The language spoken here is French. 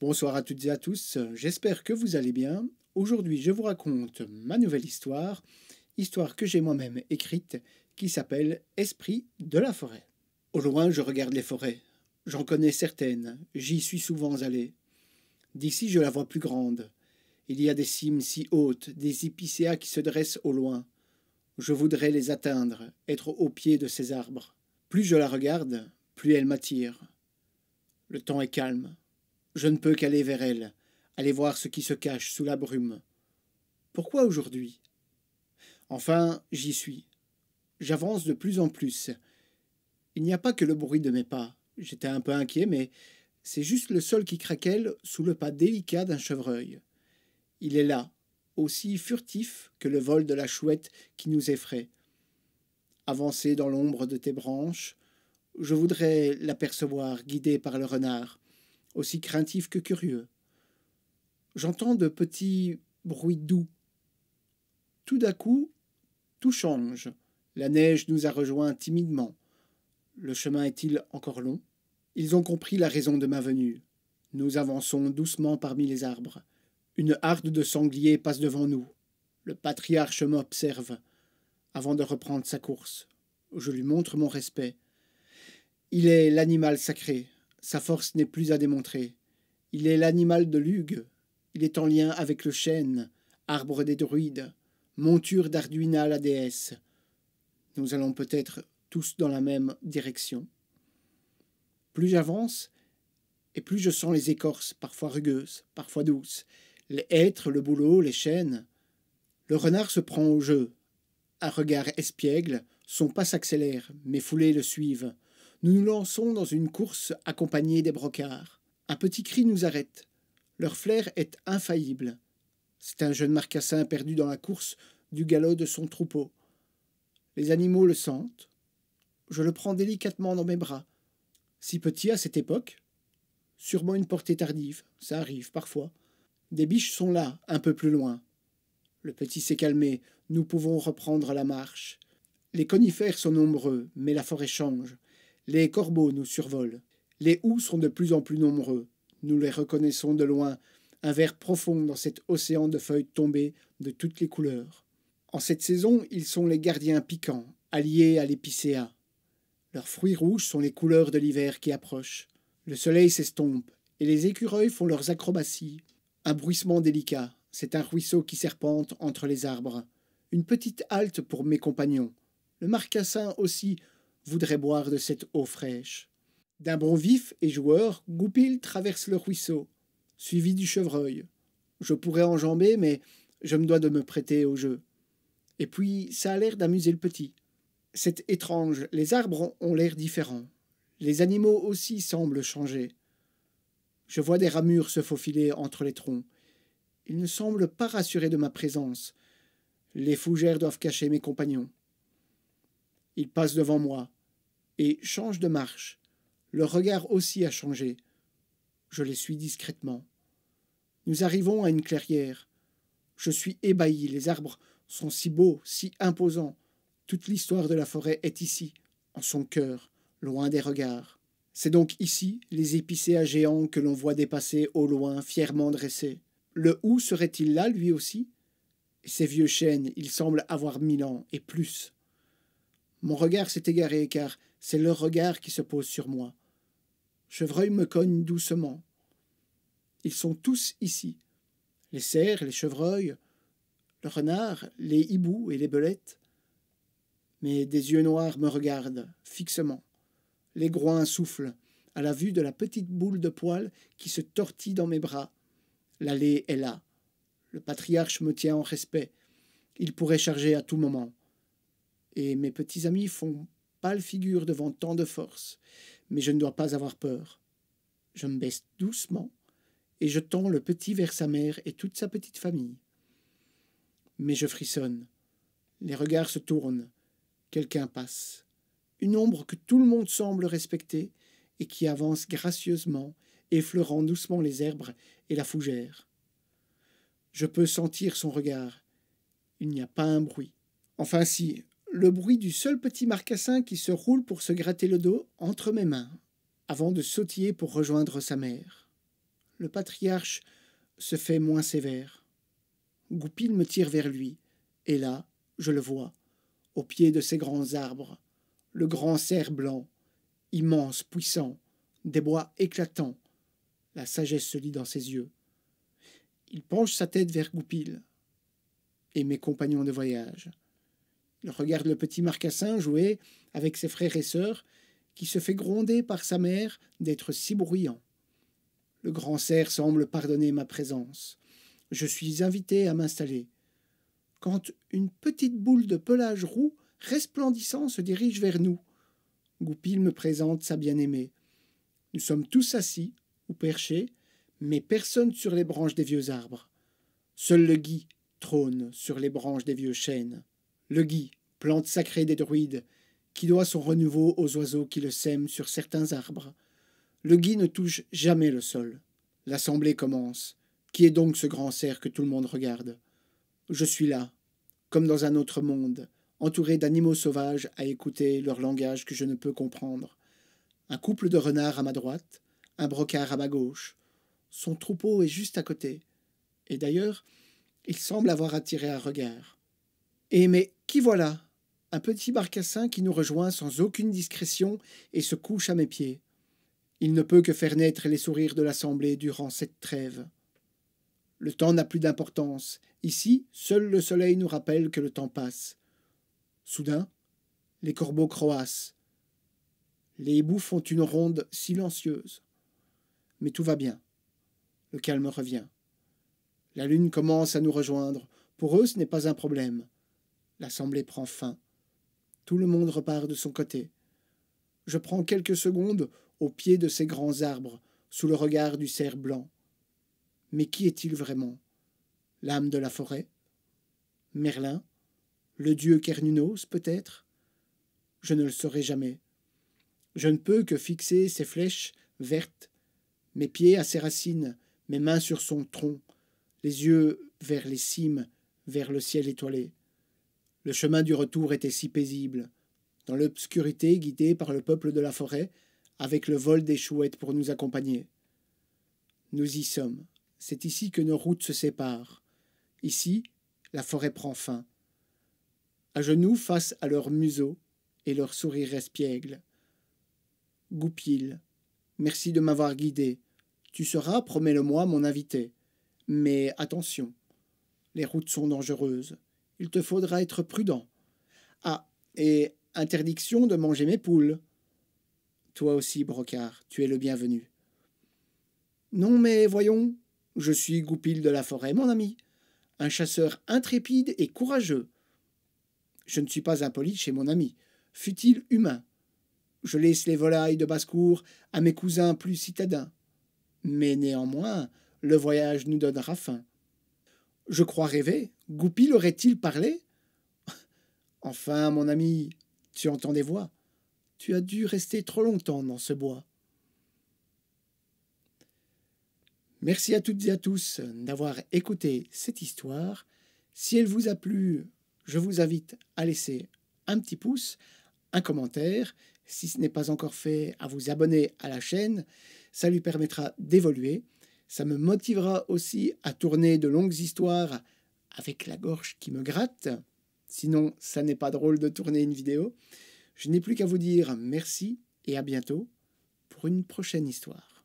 Bonsoir à toutes et à tous, j'espère que vous allez bien. Aujourd'hui, je vous raconte ma nouvelle histoire, histoire que j'ai moi-même écrite, qui s'appelle Esprit de la forêt. Au loin, je regarde les forêts. J'en connais certaines, j'y suis souvent allé. D'ici, je la vois plus grande. Il y a des cimes si hautes, des épicéas qui se dressent au loin. Je voudrais les atteindre, être au pied de ces arbres. Plus je la regarde, plus elle m'attire. Le temps est calme. Je ne peux qu'aller vers elle, aller voir ce qui se cache sous la brume. Pourquoi aujourd'hui? Enfin, j'y suis. J'avance de plus en plus. Il n'y a pas que le bruit de mes pas. J'étais un peu inquiet, mais c'est juste le sol qui craquelle sous le pas délicat d'un chevreuil. Il est là, aussi furtif que le vol de la chouette qui nous effraie. Avancé dans l'ombre de tes branches, je voudrais l'apercevoir guidé par le renard, aussi craintif que curieux. J'entends de petits bruits doux. Tout d'un coup, tout change. La neige nous a rejoints timidement. Le chemin est-il encore long? Ils ont compris la raison de ma venue. Nous avançons doucement parmi les arbres. Une harde de sangliers passe devant nous. Le patriarche m'observe avant de reprendre sa course. Je lui montre mon respect. Il est l'animal sacré. Sa force n'est plus à démontrer. Il est l'animal de Lugh. Il est en lien avec le chêne, arbre des druides, monture d'Arduina la déesse. Nous allons peut-être tous dans la même direction. Plus j'avance, et plus je sens les écorces, parfois rugueuses, parfois douces, les hêtres, le bouleau, les chênes. Le renard se prend au jeu. Un regard espiègle, son pas s'accélère, mes foulées le suivent. Nous nous lançons dans une course accompagnée des brocards. Un petit cri nous arrête. Leur flair est infaillible. C'est un jeune marcassin perdu dans la course du galop de son troupeau. Les animaux le sentent. Je le prends délicatement dans mes bras. Si petit à cette époque, sûrement une portée tardive, ça arrive parfois. Des biches sont là, un peu plus loin. Le petit s'est calmé, nous pouvons reprendre la marche. Les conifères sont nombreux, mais la forêt change. Les corbeaux nous survolent. Les houx sont de plus en plus nombreux. Nous les reconnaissons de loin, un vert profond dans cet océan de feuilles tombées de toutes les couleurs. En cette saison, ils sont les gardiens piquants, alliés à l'épicéa. Leurs fruits rouges sont les couleurs de l'hiver qui approche. Le soleil s'estompe, et les écureuils font leurs acrobaties. Un bruissement délicat, c'est un ruisseau qui serpente entre les arbres. Une petite halte pour mes compagnons. Le marcassin aussi voudrait boire de cette eau fraîche. D'un bond vif et joueur, Goupil traverse le ruisseau, suivi du chevreuil. Je pourrais enjamber, mais je me dois de me prêter au jeu. Et puis, ça a l'air d'amuser le petit. C'est étrange, les arbres ont l'air différents. Les animaux aussi semblent changer. Je vois des ramures se faufiler entre les troncs. Ils ne semblent pas rassurés de ma présence. Les fougères doivent cacher mes compagnons. Ils passent devant moi et changent de marche. Leur regard aussi a changé. Je les suis discrètement. Nous arrivons à une clairière. Je suis ébahi, les arbres sont si beaux, si imposants. Toute l'histoire de la forêt est ici, en son cœur, loin des regards. C'est donc ici les épicéas géants que l'on voit dépasser au loin, fièrement dressés. Le houx serait-il là, lui aussi? Et ces vieux chênes, ils semblent avoir 1000 ans et plus. Mon regard s'est égaré, car c'est leur regard qui se pose sur moi. Chevreuil me cogne doucement. Ils sont tous ici. Les cerfs, les chevreuils, le renard, les hiboux et les belettes. Mais des yeux noirs me regardent fixement. Les groins soufflent à la vue de la petite boule de poils qui se tortille dans mes bras. L'allée est là. Le patriarche me tient en respect. Il pourrait charger à tout moment. Et mes petits amis font pâle figure devant tant de force. Mais je ne dois pas avoir peur. Je me baisse doucement et je tends le petit vers sa mère et toute sa petite famille. Mais je frissonne. Les regards se tournent. Quelqu'un passe. Une ombre que tout le monde semble respecter et qui avance gracieusement, effleurant doucement les herbes et la fougère. Je peux sentir son regard. Il n'y a pas un bruit. Enfin si, le bruit du seul petit marcassin qui se roule pour se gratter le dos entre mes mains, avant de sautiller pour rejoindre sa mère. le patriarche se fait moins sévère. Goupil me tire vers lui, et là, je le vois, au pied de ces grands arbres, le grand cerf blanc, immense, puissant, des bois éclatants. La sagesse se lit dans ses yeux. Il penche sa tête vers Goupil et mes compagnons de voyage. Il regarde le petit Marcassin jouer avec ses frères et sœurs, qui se fait gronder par sa mère d'être si bruyant. Le grand cerf semble pardonner ma présence. Je suis invité à m'installer. Quand une petite boule de pelage roux resplendissant se dirige vers nous, Goupil me présente sa bien-aimée. Nous sommes tous assis ou perchés, mais personne sur les branches des vieux arbres. Seul le gui trône sur les branches des vieux chênes. Le gui, plante sacrée des druides, qui doit son renouveau aux oiseaux qui le sèment sur certains arbres. Le gui ne touche jamais le sol. L'assemblée commence. Qui est donc ce grand cerf que tout le monde regarde? Je suis là, comme dans un autre monde, entouré d'animaux sauvages à écouter leur langage que je ne peux comprendre. Un couple de renards à ma droite, un brocard à ma gauche. Son troupeau est juste à côté. Et d'ailleurs, il semble avoir attiré un regard. Et mais qui voilà? Un petit Marcassin qui nous rejoint sans aucune discrétion et se couche à mes pieds. Il ne peut que faire naître les sourires de l'assemblée durant cette trêve. Le temps n'a plus d'importance. Ici, seul le soleil nous rappelle que le temps passe. Soudain, les corbeaux croassent. Les hiboux font une ronde silencieuse. Mais tout va bien. Le calme revient. La lune commence à nous rejoindre. Pour eux, ce n'est pas un problème. L'assemblée prend fin. Tout le monde repart de son côté. Je prends quelques secondes au pied de ces grands arbres, sous le regard du cerf blanc. Mais qui est-il vraiment? L'âme de la forêt? Merlin? Le dieu Kernunos, peut-être? Je ne le saurai jamais. Je ne peux que fixer ses flèches vertes, mes pieds à ses racines, mes mains sur son tronc, les yeux vers les cimes, vers le ciel étoilé. Le chemin du retour était si paisible, dans l'obscurité guidé par le peuple de la forêt, avec le vol des chouettes pour nous accompagner. Nous y sommes. C'est ici que nos routes se séparent. Ici, la forêt prend fin. À genoux face à leur museau et leur sourire espiègle. Goupil, merci de m'avoir guidé. Tu seras, promets-le-moi, mon invité. Mais attention, les routes sont dangereuses. Il te faudra être prudent. Ah, et interdiction de manger mes poules. Toi aussi, Brocard, tu es le bienvenu. Non, mais voyons, je suis Goupil de la forêt, mon ami, un chasseur intrépide et courageux. Je ne suis pas impoli chez mon ami, fût-il humain. Je laisse les volailles de basse-cour à mes cousins plus citadins. Mais néanmoins, le voyage nous donnera faim. Je crois rêver. Goupil aurait-il parlé? Enfin, mon ami, tu entends des voix. Tu as dû rester trop longtemps dans ce bois. Merci à toutes et à tous d'avoir écouté cette histoire. Si elle vous a plu, je vous invite à laisser un petit pouce, un commentaire. Si ce n'est pas encore fait, à vous abonner à la chaîne. Ça lui permettra d'évoluer. Ça me motivera aussi à tourner de longues histoires avec la gorge qui me gratte. Sinon, ça n'est pas drôle de tourner une vidéo. Je n'ai plus qu'à vous dire merci et à bientôt pour une prochaine histoire.